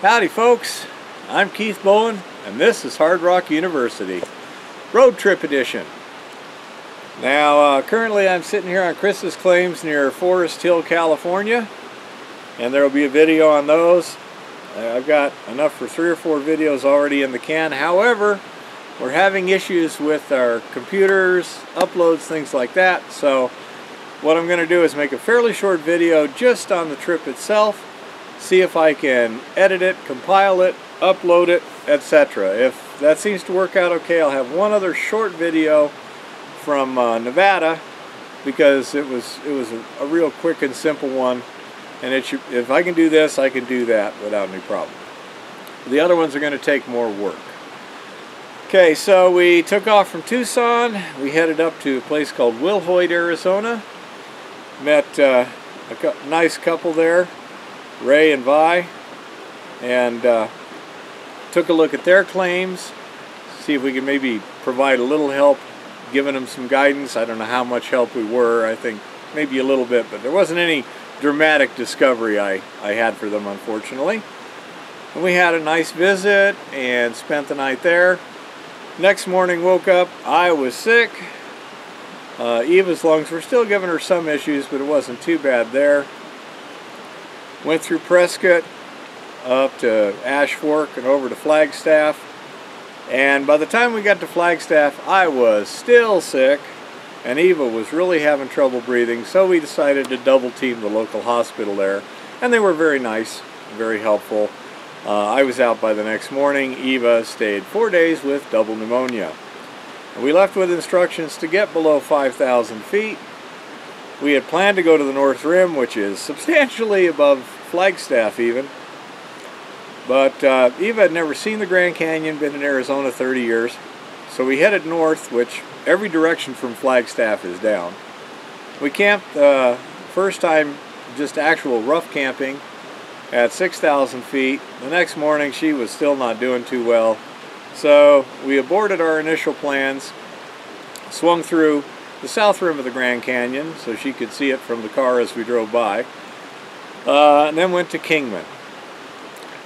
Howdy folks, I'm Keith Bowen and this is Hard Rock University, Road Trip Edition. Now currently I'm sitting here on Chris's Claims near Forest Hill, California, and there will be a video on those. I've got enough for 3 or 4 videos already in the can. However, we're having issues with our computers, uploads, things like that, so what I'm going to do is make a fairly short video just on the trip itself, see if I can edit it, compile it, upload it, etc. If that seems to work out okay, I'll have one other short video from Nevada, because it was a real quick and simple one, and if I can do this, I can do that without any problem. The other ones are going to take more work. Okay, so we took off from Tucson. We headed up to a place called Wilhoit, Arizona. Met a nice couple there, Ray and Vi, and took a look at their claims, see if we could maybe provide a little help, giving them some guidance. I don't know how much help we were. I think maybe a little bit, but there wasn't any dramatic discovery I had for them, unfortunately. And we had a nice visit and spent the night there. Next morning, woke up, I was sick. Eva's lungs were still giving her some issues, but it wasn't too bad there. Went through Prescott, up to Ash Fork and over to Flagstaff. And by the time we got to Flagstaff, I was still sick, and Eva was really having trouble breathing, so we decided to double team the local hospital there. And they were very nice, very helpful. I was out by the next morning. Eva stayed 4 days with double pneumonia. And we left with instructions to get below 5,000 feet. We had planned to go to the North Rim, which is substantially above Flagstaff even. But Eva had never seen the Grand Canyon, been in Arizona 30 years. So we headed north, which every direction from Flagstaff is down. We camped first time just actual rough camping at 6,000 feet. The next morning she was still not doing too well. So we aborted our initial plans, swung through the south rim of the Grand Canyon so she could see it from the car as we drove by, and then went to Kingman.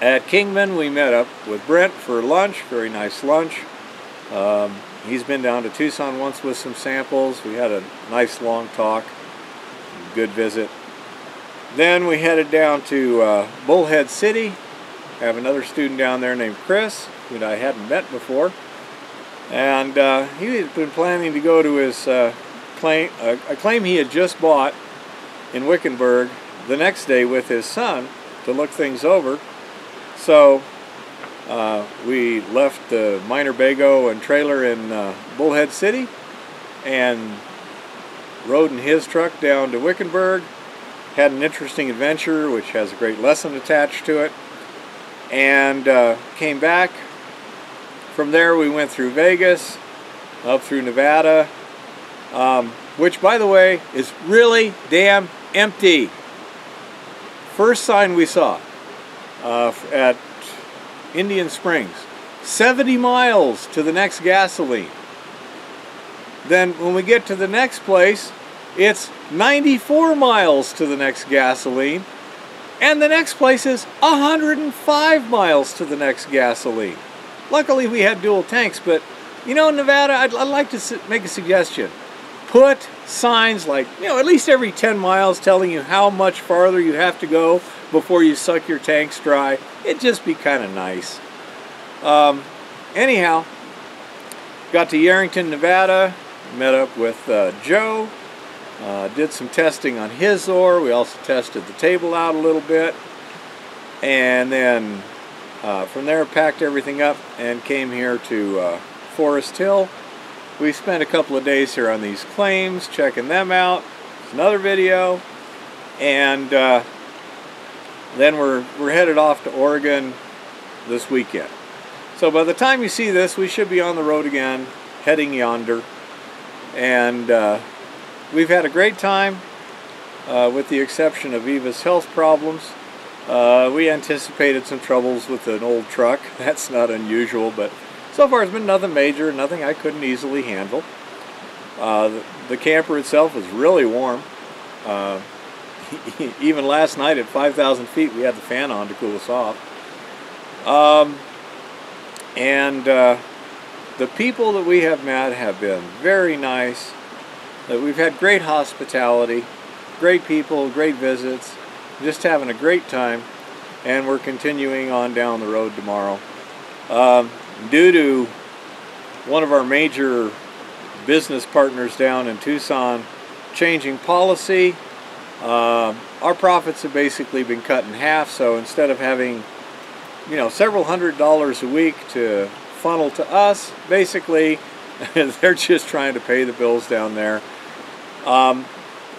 At Kingman we met up with Brent for lunch, very nice lunch. He's been down to Tucson once with some samples. We had a nice long talk, good visit. Then we headed down to Bullhead City. I have another student down there named Chris, who I hadn't met before. And he had been planning to go to his a claim he had just bought in Wickenburg the next day with his son to look things over. So we left the minor bago and trailer in Bullhead City and rode in his truck down to Wickenburg. Had an interesting adventure which has a great lesson attached to it, and came back. From there we went through Vegas, up through Nevada, which by the way is really damn empty. First sign we saw at Indian Springs, 70 miles to the next gasoline. Then when we get to the next place, it's 94 miles to the next gasoline, and the next place is 105 miles to the next gasoline. Luckily we had dual tanks, but you know, Nevada, I'd like to make a suggestion. Put signs like, you know, at least every 10 miles telling you how much farther you have to go before you suck your tanks dry. It'd just be kind of nice. Anyhow, got to Yerington, Nevada, met up with Joe, did some testing on his ore. We also tested the table out a little bit, and then from there packed everything up and came here to Forest Hill. We spent a couple of days here on these claims, checking them out. It's another video, and then we're headed off to Oregon this weekend. So by the time you see this, we should be on the road again, heading yonder. And we've had a great time, with the exception of Eva's health problems. We anticipated some troubles with an old truck. That's not unusual, but so far it's been nothing major, nothing I couldn't easily handle. The camper itself is really warm. Even last night at 5,000 feet we had the fan on to cool us off. The people that we have met have been very nice. That we've had great hospitality, great people, great visits, just having a great time, and we're continuing on down the road tomorrow. Due to one of our major business partners down in Tucson changing policy, our profits have basically been cut in half. So instead of having, several $100s a week to funnel to us, basically they're just trying to pay the bills down there.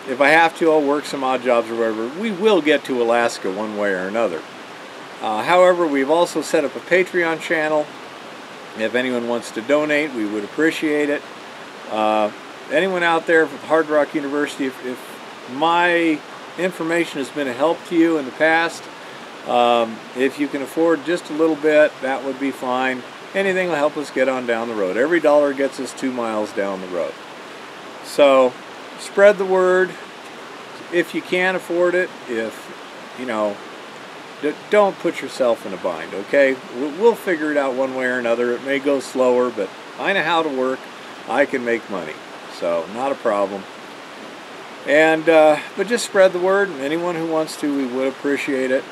If I have to, I'll work some odd jobs or whatever. We will get to Alaska one way or another. However, we've also set up a Patreon channel. If anyone wants to donate, we would appreciate it. Anyone out there with Hard Rock University, if my information has been a help to you in the past, if you can afford just a little bit, that would be fine. Anything will help us get on down the road. Every dollar gets us 2 miles down the road. So spread the word if you can afford it. Don't put yourself in a bind, okay? We'll figure it out one way or another. It may go slower, but I know how to work. I can make money, so not a problem. And but just spread the word. Anyone who wants to, we would appreciate it.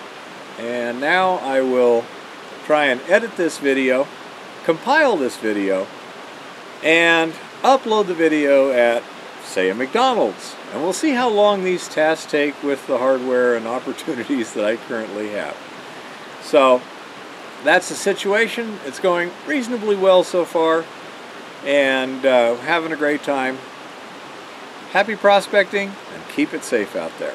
And now I will try and edit this video, compile this video, and upload the video at, say, a McDonald's. And we'll see how long these tasks take with the hardware and opportunities that I currently have. So that's the situation. It's going reasonably well so far, and having a great time. Happy prospecting, and keep it safe out there.